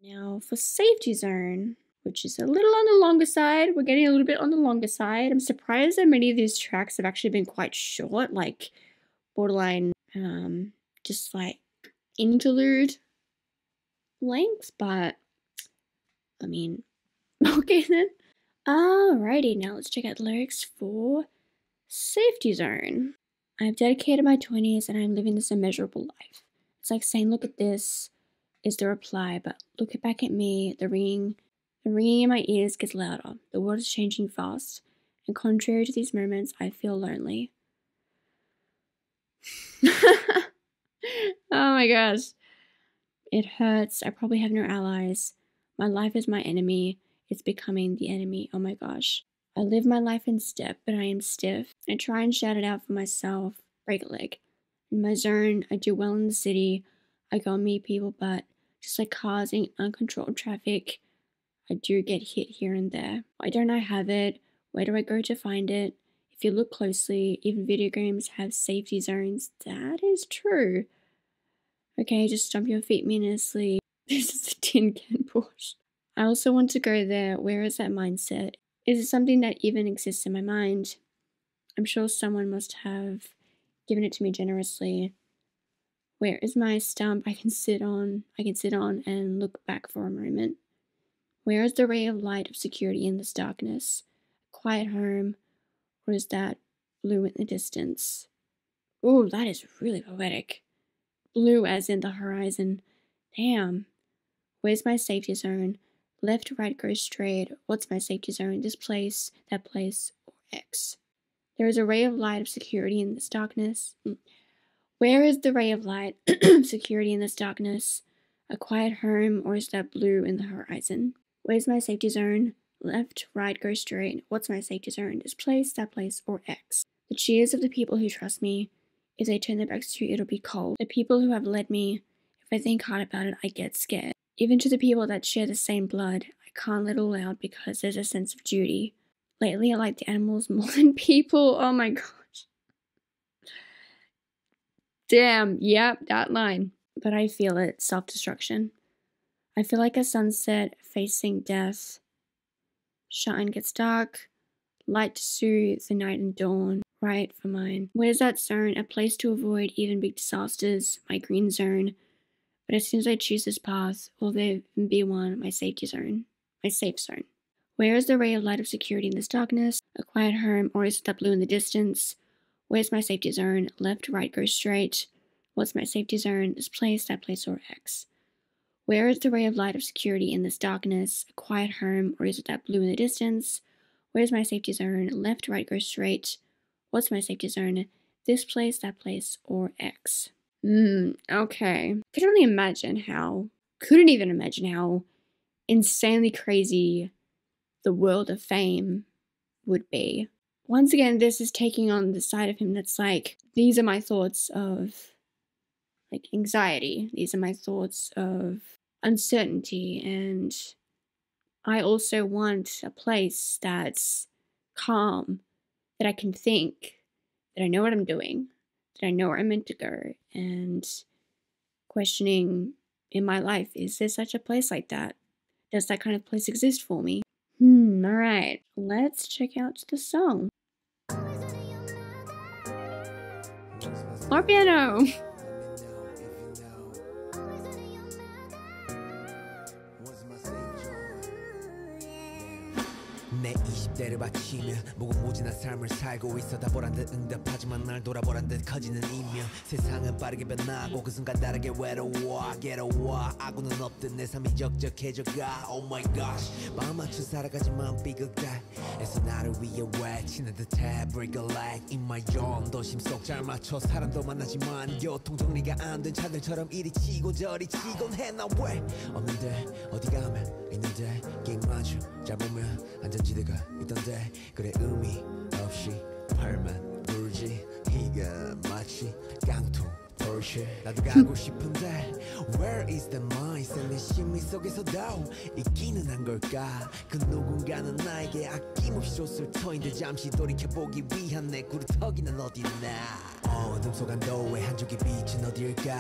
Now for safety zone, which is a little on the longer side. We're getting a little bit on the longer side. I'm surprised that many of these tracks have actually been quite short, like borderline, just like interlude length, but I mean, okay then. Alrighty, now let's check out the lyrics for Safety Zone. I've dedicated my 20s and I'm living this immeasurable life. It's like saying, look at this is the reply, but look back at me, the ringing in my ears gets louder. The world is changing fast, and contrary to these moments, I feel lonely. Oh my gosh. It hurts. I probably have no allies. My life is my enemy. It's becoming the enemy. Oh my gosh. I live my life in step, but I am stiff. I try and shout it out for myself. Break a leg. In my zone, I do well in the city. I go and meet people, but just like cars in uncontrolled traffic, I do get hit here and there. Why don't I have it? Where do I go to find it? If you look closely, even video games have safety zones. That is true. Okay, just stomp your feet meaninglessly. This is a tin can push. I also want to go there. Where is that mindset? Is it something that even exists in my mind? I'm sure someone must have given it to me generously. Where is my stump I can sit on and look back for a moment? Where is the ray of light of security in this darkness? A quiet home, or is that blue in the distance? Ooh, that is really poetic. Blue as in the horizon. Damn. Where's my safety zone? Left, right, go straight. What's my safety zone? This place, that place, or X. There is a ray of light of security in this darkness. Where is the ray of light of security in this darkness? A quiet home, or is that blue in the horizon? Where's my safety zone? Left, right, go straight. What's my safety zone? This place, that place, or X. The cheers of the people who trust me. If they turn their backs to you, it'll be cold. The people who have led me, if I think hard about it, I get scared. Even to the people that share the same blood, I can't let it all out because there's a sense of duty. Lately, I like the animals more than people. Oh my gosh. Damn, yep, that line. But I feel it, self-destruction. I feel like a sunset facing death. Shine gets dark, light to soothe the night and dawn. Right for mine. Where's that zone? A place to avoid even big disasters. My green zone. But as soon as I choose this path, will there be one? My safety zone. My safe zone. Where is the ray of light of security in this darkness? A quiet home, or is it that blue in the distance? Where's my safety zone? Left, right, go straight. What's my safety zone? This place, that place, or X. Where is the ray of light of security in this darkness? A quiet home, or is it that blue in the distance? Where's my safety zone? Left, right, go straight. What's my safety zone? This place, that place, or X. Okay. Couldn't even imagine how insanely crazy the world of fame would be. Once again, this is taking on the side of him that's like, these are my thoughts of like anxiety. These are my thoughts of uncertainty. And I also want a place that's calm, that I can think, that I know what I'm doing, that I know where I'm meant to go, and questioning in my life, is there such a place like that? Does that kind of place exist for me? Alright, let's check out the song. More piano! 내 20대를 바치며 무궁무진한 삶을 살고 있어 다 보란 듯 응답하지만 날 돌아보란 듯 커지는 이명 세상은 빠르게 변하고 그 순간 다르게 외로워 괴로워 아구는 없듯 내 삶이 적적해져가 Oh my gosh 마음 맞춰 살아가지만 비극대 애써 나를 위해 외치는 듯해 Break a leg in my zone 도심 속 잘 맞춰 사람도 만나지만 교통정리가 안 된 차들처럼 이리 치고 저리 치곤 해 나 왜 없는데 어디 가면 있는데 게임 맞춰 잘 보면 안전지대가 있던데 그래 의미 없이 팔만 돌지 이가 마치 깡통 Porsche 나도 가고 싶은데 Where is the mindset 내 심리 속에서도 있기는 한 걸까 그 누군가는 나에게 아낌없이 줬을 터인데 잠시 돌이켜보기 위한 내 구루터기는 어딨나 어둠 속 안도의 한 줄기 빛은 어딜까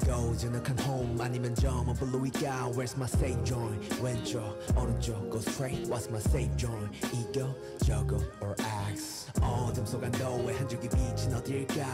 고즈넉한 home 아니면 저 먼 블루일까 Where's my safe joint 왼쪽 오른쪽 go straight What's my safe joint 이거 저거 or X 어둠 속 안도의 한 줄기 빛은 어딜까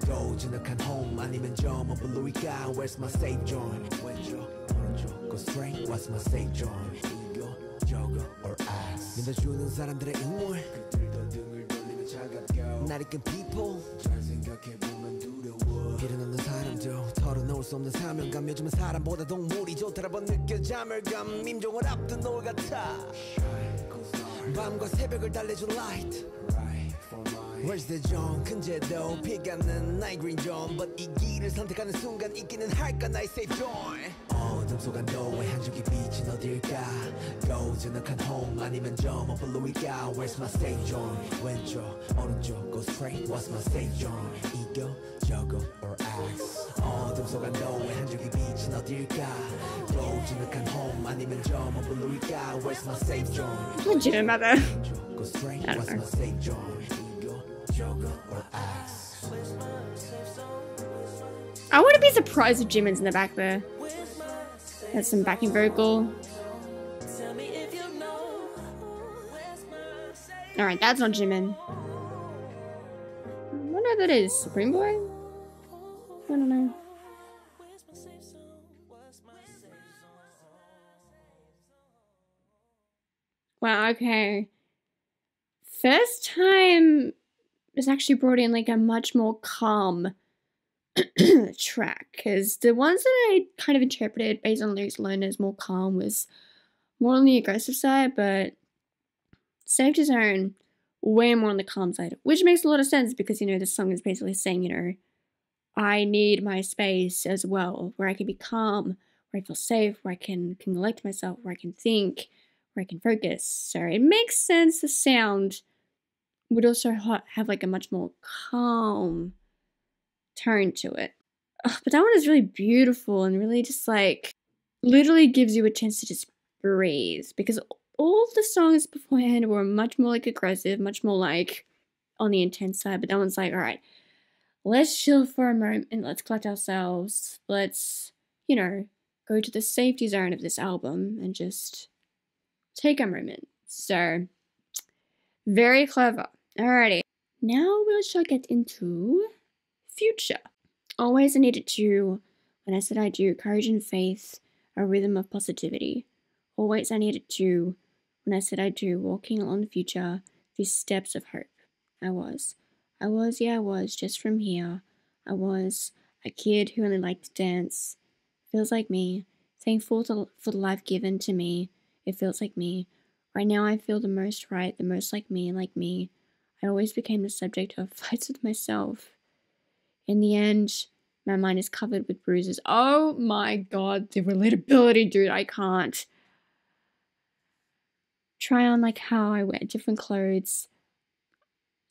고즈넉한 home 아니면 저 먼 블루일까 Where's my safe joint 왼쪽 오른쪽 go straight What's my safe joint 이거 저거 or X 믿어주는 사람들의 응원 그들도 등을 돌리며 차갑고 날 이끈 people 잘 생각해보면 두려워 길은 없는 사람도 털어놓을 수 없는 사명감 요즘은 사람보다 동물이 좋더라고 느껴 자멸감 임종을 앞둔 노을 같아 밤과 새벽을 달래준 light Where's the zone 근제도 피가는 night green zone But 이 길을 선택하는 순간 있기는 할까 나의 safe zone 어둠 속 안도의 한 줄기 빛은 어딜까 고즈넉한 home 아니면 저 먼 블루일까 Where's my safe zone 왼쪽 오른쪽 go straight What's my safe zone 이거 저거 or X 어둠 속 안도의 한 줄기 빛은 어딜까 고즈넉한 home 아니면 저 먼 블루일까 Where's my safe zone Legit about that. go straight I don't What's know. my safe zone or X. I wouldn't be surprised if Jimin's in the back there. Has some backing vocal. Alright, that's not Jimin. I wonder who that is. Supreme Boy? I don't know. Wow, okay. First time it's actually brought in like a much more calm track, because the ones that I kind of interpreted based on lyrics alone as more calm was more on the aggressive side, but Safety Zone way more on the calm side, which makes a lot of sense because, you know, the song is basically saying, you know, I need my space as well, where I can be calm, where I feel safe, where I can collect myself, where I can think, where I can focus. So it makes sense the sound would also have like a much more calm tone to it. But that one is really beautiful and really just like literally gives you a chance to just breathe, because all of the songs beforehand were much more like aggressive, much more like on the intense side, but that one's like, all right, let's chill for a moment and let's collect ourselves. Let's, you know, go to the safety zone of this album and just take a moment. So, very clever. Alrighty. Now we shall get into Future. Always I needed to, when I said I do, courage and faith, a rhythm of positivity. Always I needed to, when I said I do, walking along the future, these steps of hope. I was, just from here. I was a kid who only liked to dance. Feels like me. Thankful for the life given to me. It feels like me. Right now I feel the most right, the most like me, like me. I always became the subject of fights with myself. In the end, my mind is covered with bruises. Oh my god, the relatability, dude, I can't. Try on like how I wear different clothes.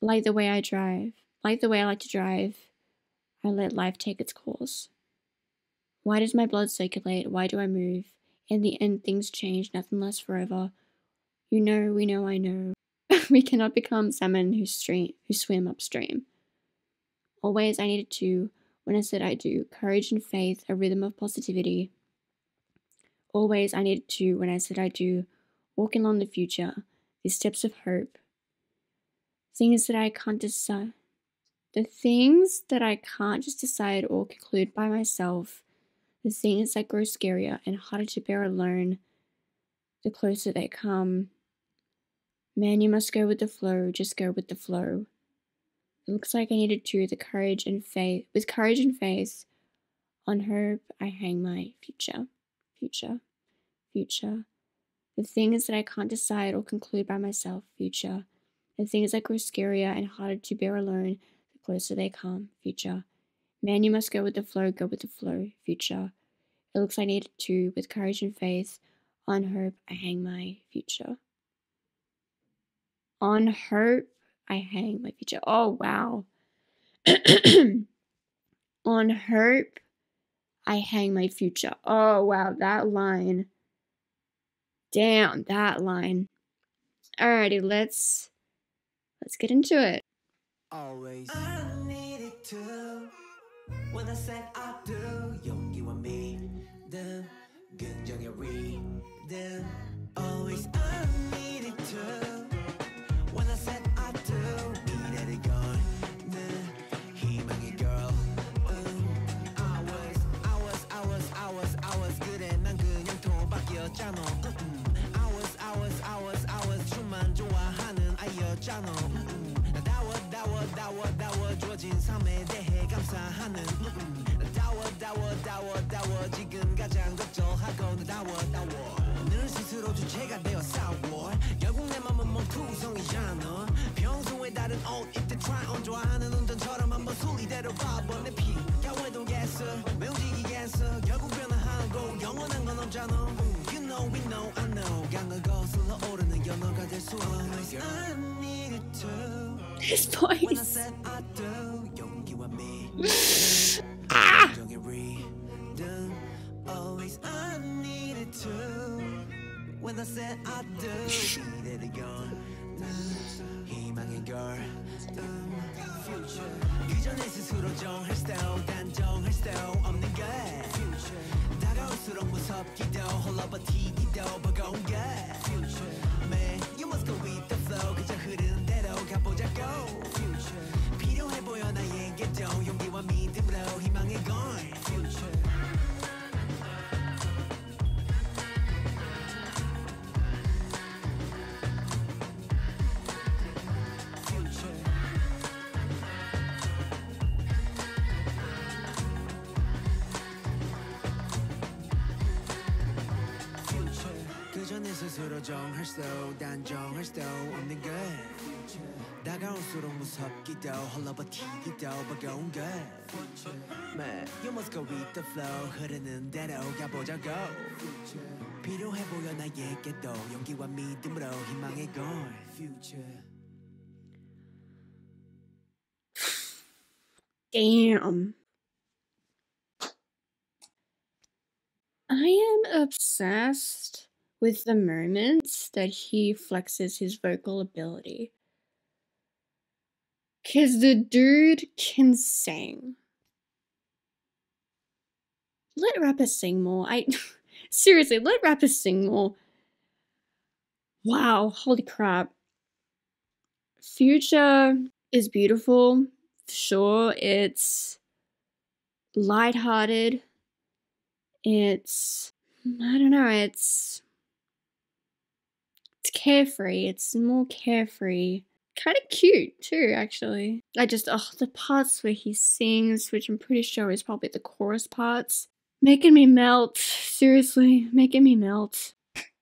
Like the way I drive. Like the way I like to drive. I let life take its course. Why does my blood circulate? Why do I move? In the end, things change, nothing lasts forever. You know, we know, I know. We cannot become salmon who swim upstream. Always I needed to, when I said I do, courage and faith, a rhythm of positivity. Always I needed to, when I said I do, walking along the future, these steps of hope. Things that I can't decide. The things that I can't just decide or conclude by myself. The things that grow scarier and harder to bear alone, the closer they come. Man, you must go with the flow, just go with the flow. It looks like I needed to, with courage and faith, on hope I hang my future. The things that I can't decide or conclude by myself, future. The things that grow scarier and harder to bear alone, the closer they come, future. Man, you must go with the flow, future. It looks like I needed to, with courage and faith, on hope I hang my future. On hope I hang my future. Oh, wow. On hope I hang my future. Oh, wow, that line. Damn, that line. Alrighty, let's get into it. Always I needed it to. When I said I do, 용기와 믿음, 긍정의 rhythm. Always I need it to. When I said I do, 미래를 거는 희망의 girl. I was 그래 난 그냥 도박이었잖아. I was 춤만 좋아하는 아이였잖아. 다워 주어진 삶에 대해 감사하는. 다워 지금 가장 걱정하고 다워 늘 스스로 주체가 되어 싸워. 결국 내 맘은 몸투성이잖아. 평소에 다른 옷 입대 try on 좋아하는 운전처럼 한번 순리대로 봐봐. 내 피가 왜동겠어 왜 움직이겠어. 결국 변화하고 영원한 건 없잖아. You know we know I know 강을 거슬러 오르는 연어가 될 수 없어. I need it to. His voice. When I said I do 용기와 믿음 긍정의 rhythm. Always I need it to. When I said I do 미래를 거는 희망의 girl. Future 그전에 스스로 정할 style 단정할 style 없는 게 Future 다가올수록 무섭기도 홀로 버티기도 버거운 게 Future Man you must go with the flow 그저 흐르는 대로 가보자고 Future 필요해 보여 나에게도 용기와 믿음으로 희망의 girl Future 그전에 스스로 정할 수 단정할 수 없는 것 다가올수록 무섭기도 홀로 버티기도 버거운 것 Man, you must go with the flow 흐르는 대로 가보자고 필요해 보여 나에게도 용기와 믿음으로 희망의 걸 Future Damn. I am obsessed with the moments that he flexes his vocal ability. Cause the dude can sing. Let rappers sing more. Seriously, let rappers sing more. Wow, holy crap. Future is beautiful. Sure, it's lighthearted. It's, I don't know, it's carefree. It's more carefree. Kind of cute too, actually. The parts where he sings, which I'm pretty sure is probably the chorus parts, making me melt. Seriously, making me melt.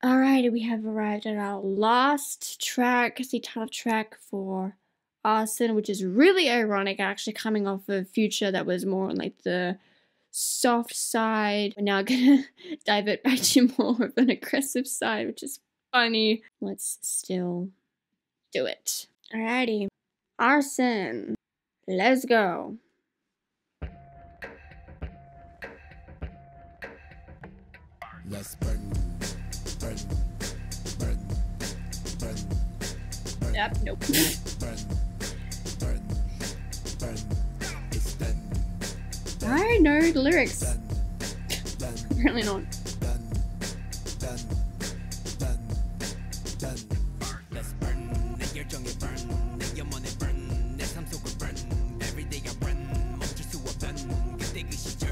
Alrighty, we have arrived at our last track, the title track for Arson, which is really ironic, actually, coming off of Future that was more on like the soft side. We're now gonna divert back to more of an aggressive side, which is funny. Let's still do it. Alrighty. Arson. Let's go. Let's burn. Yep, nope. Burn. It's done. I know the lyrics. Apparently not. Let's burn. 내 열정에 burn. 내 영혼에 burn. 내 삶 속을 burn. Every day I run. 멈출 수 없던 그때 그 시절.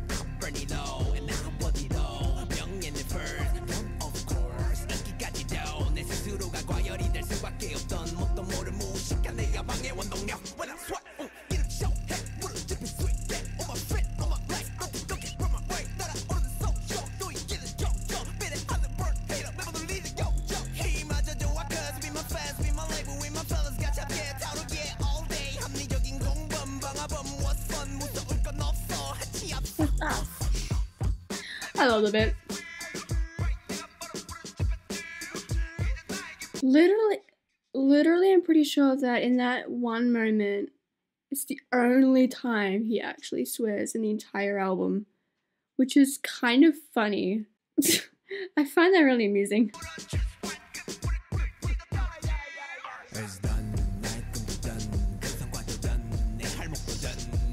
I'm burning low and I'm body low. 명예는 first. Of course. 인기까지도 내 스스로가 과열이 될 수밖에 없던 뭣도 모를 무식한 내 야망의 원동력. When I sweat. 이렇게 show해. 물을 짚은 sweet. On my feet, on my legs. nothing looking from my way. 날아오르는 social. 또 이기는 jojo. 비례하는 burn hater. 멤버들 리드 yo yo. 힘마저 좋아 cause be my fans, be my label, be my fellas. 같이 함께 다루기에 all day. 합리적인 공범, 방화범, what's fun. 무서울 건 없어. 한치 앞서. I love the bit. Literally, I'm pretty sure that in that one moment, it's the only time he actually swears in the entire album, which is kind of funny. I find that really amusing. It's done, 나의 꿈도 done, 그 성과도 done, 내 할목도 done.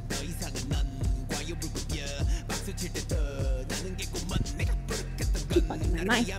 nice.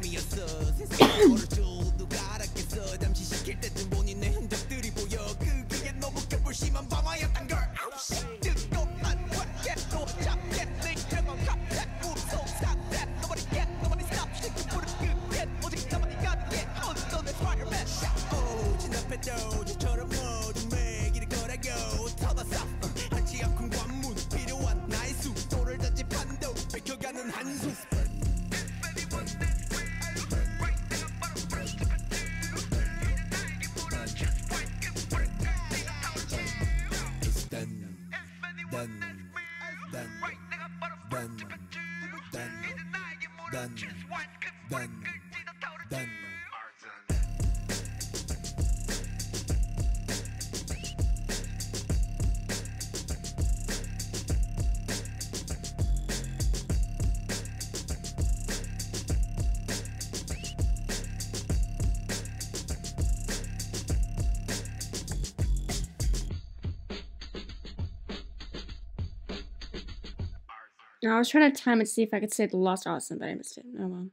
I was trying to time it to see if I could say the last artisan, but I missed it. Oh well.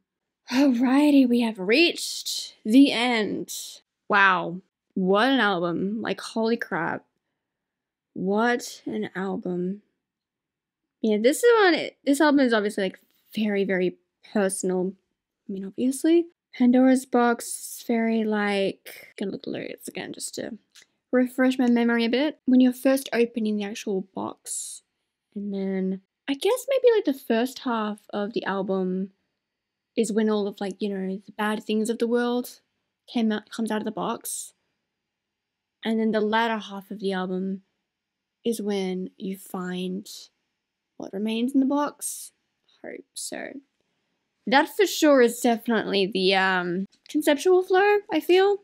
Alrighty, we have reached the end. Wow. What an album. Like, holy crap. What an album. Yeah, this album is obviously like very, very personal. I mean, obviously. Pandora's Box is very like, gonna look at the lyrics again just to refresh my memory a bit. When you're first opening the actual box, and then I guess maybe like the first half of the album is when all of like, you know, the bad things of the world comes out of the box. And then the latter half of the album is when you find what remains in the box. Hope so. That for sure is definitely the conceptual flow, I feel.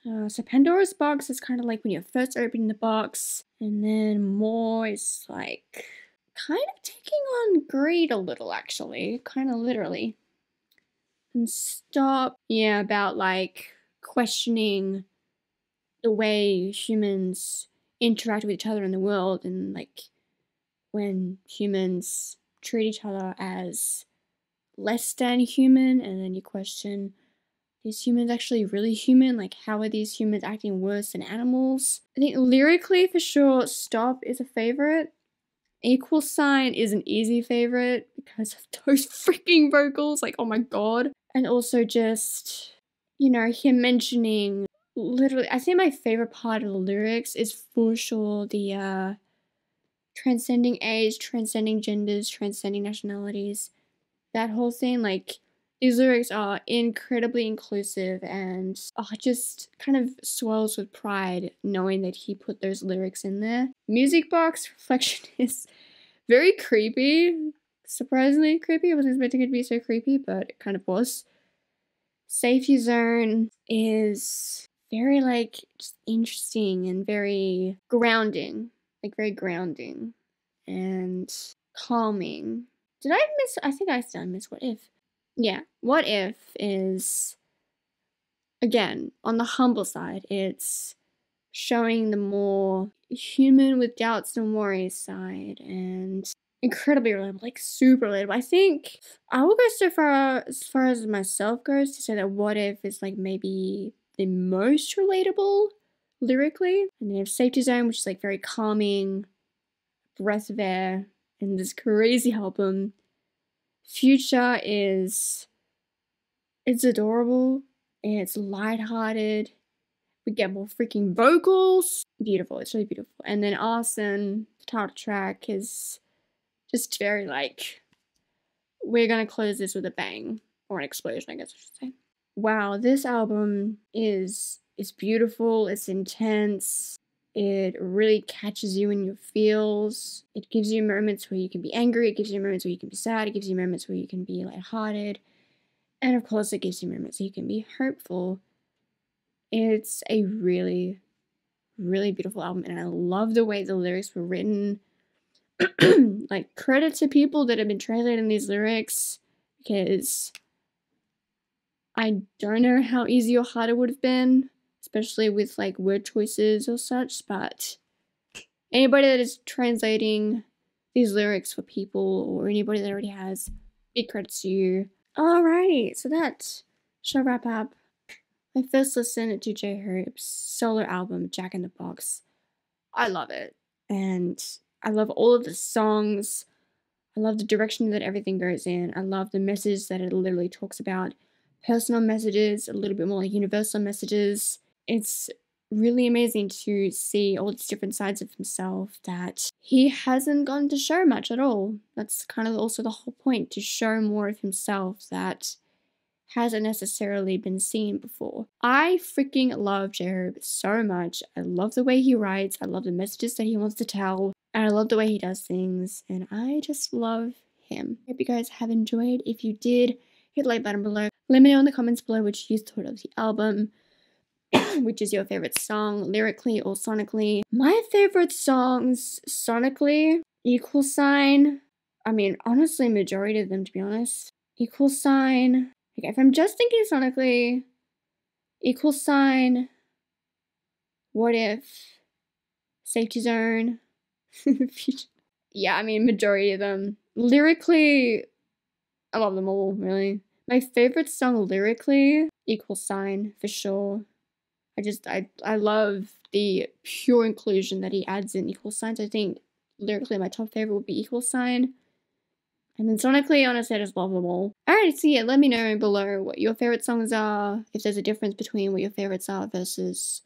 So Pandora's Box is kind of like when you're first opening the box, and then more is like kind of taking on greed a little, actually, kind of literally. And Stop, yeah, about like questioning the way humans interact with each other in the world, and like when humans treat each other as less than human, and then you question, is humans actually really human? Like, how are these humans acting worse than animals? I think lyrically, for sure, Stop is a favorite. Equal Sign is an easy favorite because of those freaking vocals. Like, oh my god. And also just, you know, him mentioning, literally, I think my favorite part of the lyrics is for sure the transcending age, transcending genders, transcending nationalities. That whole thing, like, these lyrics are incredibly inclusive, and just kind of swells with pride knowing that he put those lyrics in there. Music Box Reflection is very creepy. Surprisingly creepy. I wasn't expecting it to be so creepy, but it kind of was. Safety Zone is very, like, just interesting and very grounding. Like, very grounding and calming. Did I miss? I think I still missed What If. Yeah, What If is, again, on the humble side. It's showing the more human with doubts and worries side, and incredibly relatable, like super relatable. I think I will go so far as myself goes to say that What If is like maybe the most relatable lyrically. And then you have Safety Zone, which is like very calming, breath of air, and this crazy album. Future is, it's adorable, it's lighthearted, we get more freaking vocals. Beautiful, it's really beautiful. And then Arson, the title track, is just very like, we're gonna close this with a bang, or an explosion, I guess I should say. Wow, this album is beautiful, it's intense, it really catches you in your feels. It gives you moments where you can be angry, it gives you moments where you can be sad, it gives you moments where you can be lighthearted, and of course it gives you moments where you can be hopeful. It's a really, really beautiful album, and I love the way the lyrics were written. Like, credit to people that have been translating these lyrics, because I don't know how easy or hard it would have been, especially with like word choices or such, but anybody that is translating these lyrics for people, or anybody that already has, big credits to you. Alrighty, so that shall wrap up my first listen to J-Hope's solo album, Jack in the Box. I love it, and I love all of the songs. I love the direction that everything goes in. I love the message that it literally talks about. Personal messages, a little bit more like universal messages. It's really amazing to see all these different sides of himself that he hasn't gotten to show much at all. That's kind of also the whole point, to show more of himself that hasn't necessarily been seen before. I freaking love J-Hope so much. I love the way he writes. I love the messages that he wants to tell. And I love the way he does things. And I just love him. Hope you guys have enjoyed. If you did, hit the like button below. Let me know in the comments below what you thought of the album. Which is your favorite song, lyrically or sonically. My favorite songs, sonically, Equal Sign. I mean, honestly, majority of them, to be honest. Equal Sign. Okay, if I'm just thinking sonically, Equal Sign, What If, Safety Zone. Yeah, I mean, majority of them. Lyrically, I love them all, really. My favorite song lyrically, Equal Sign, for sure. I love the pure inclusion that he adds in Equal Signs. I think lyrically my top favorite would be Equal Sign. And then sonically, honestly, I just love them all. Alright, so yeah, let me know below what your favorite songs are, if there's a difference between what your favorites are versus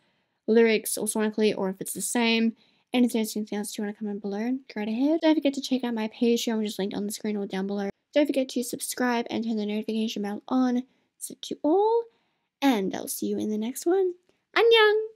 lyrics or sonically, or if it's the same. And if there's anything else you want to comment below, go right ahead. Don't forget to check out my Patreon, which is linked on the screen or down below. Don't forget to subscribe and turn the notification bell on. So to all, and I'll see you in the next one. 안녕!